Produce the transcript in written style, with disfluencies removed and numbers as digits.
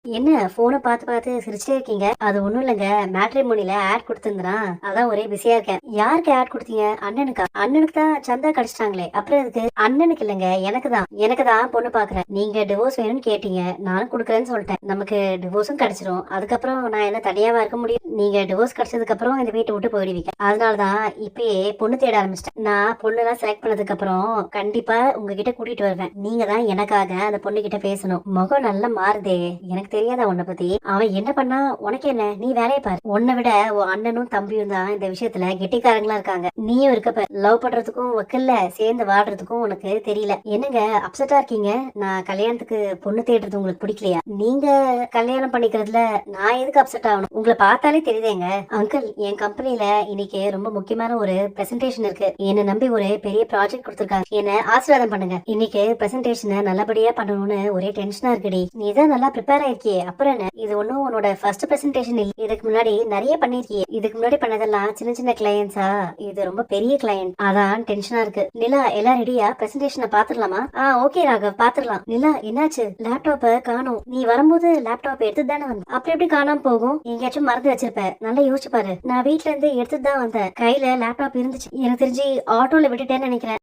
என்ன போனை பார்த்து பார்த்து சிரிச்சே இருக்கீங்க? அது ஒண்ணும் இல்லைங்க. மேட்ரிமோனில ஆட் கொடுத்திருந்தான். அதான் ஒரே பிஸியா இருக்கேன். யாருக்கு ஆட் கொடுத்தீங்க? அண்ணனுக்கா? அண்ணனுக்கு தான் சந்தா கிடைச்சிட்டாங்களே, அப்புறம் எதுக்கு? அண்ணனுக்கு இல்லைங்க, எனக்கு தான் பொண்ணு பாக்குறேன். நீங்க டிவோர்ஸ் வேணும்னு கேட்டீங்க, நானும் கொடுக்குறேன்னு சொல்லிட்டேன். நமக்கு டிவோர்ஸும் கிடைச்சிரும். அதுக்கப்புறம் நான் என்ன தனியாவா இருக்க முடியும்? நீங்க டிவோர்ஸ் கிடைச்சதுக்கு அப்புறம் இந்த வீட்டை விட்டு போயிடுவீங்க. அதனாலதான் இப்பயே பொண்ணு தேட ஆரம்பிச்சிட்டேன். நான் பொண்ணு எல்லாம் செலக்ட் பண்ணதுக்கு அப்புறம் கண்டிப்பா உங்ககிட்ட கூட்டிட்டு வருவேன். நீங்க தான் எனக்காக அந்த பொண்ணு கிட்ட பேசணும். முகம் நல்லா மாறுதே, எனக்கு தெரியாதா உன்னை பத்தி? அவன் என்ன பண்ணா உனக்கு என்ன? நீ வேலையை பாரு. உன்னை விட உன் அண்ணனும் தம்பியும் தான் இந்த விஷயத்துல கெட்டிக்காரங்களா இருக்காங்க. நீயும் இருக்கப்ப லவ் பண்றதுக்கும் வக்கல்ல, சேர்ந்து வாழ்றதுக்கும் உனக்கு தெரியல. என்னங்க அப்செட்டா இருக்கீங்க? நான் கல்யாணத்துக்கு பொண்ணு தேடுறது உங்களுக்கு பிடிக்கலையா? நீங்க கல்யாணம் பண்ணிக்கிறதுல நான் எதுக்கு அப்செட் ஆகணும்? உங்களை பார்த்தாலே தெரியுதேங்க. அங்கிள், என் கம்பெனில இன்னைக்கு ரொம்ப முக்கியமான ஒரு பிரசன்டேஷன் இருக்கு. என்ன நம்பி ஒரு பெரிய ப்ராஜெக்ட் கொடுத்திருக்காங்க. என்ன ஆசீர்வாதம் பண்ணுங்க. இன்னைக்கு பிரசன்டேஷனை நல்லபடியா பண்ணணும்னு ஒரே டென்ஷனா இருக்குடி. நீ தான் நல்லா ப்ரிப்பேர் ஆயிருக்கியே, அப்புறம் என்ன? இது ஒன்னும் உன்னோட ஃபர்ஸ்ட் பிரசன்டேஷன் இல்ல. இதுக்கு முன்னாடி நிறைய பண்ணிருக்கியே. இதுக்கு முன்னாடி பண்ணதெல்லாம் சின்ன சின்ன கிளையன்ஸா, இது ரொம்ப பெரிய கிளையன்ட். அதான் டென்ஷனா இருக்கு. நிலா, எல்லாம் ரெடியா? பிரசன்டேஷனை பாத்துடலாமா? ஓகே ராகவ், பாத்துடலாம். நிலா, என்னாச்சு? லேப்டாப்ப காணோம். நீ வரும்போது லேப்டாப் எடுத்துட்டு தானே வந்த. அப்படி எப்படி காணாம போகும்? எங்கேயாச்சும் மறந்து வச்சிருப்ப. நல்லா யோசிச்சு பாரு. நான் வீட்டுல இருந்து எடுத்துட்டு தான் வந்தேன். கையில லேப்டாப் இருந்துச்சு. எனக்கு தெரிஞ்சு ஆட்டோல விட்டுட்டேன்னு நினைக்கிறேன்.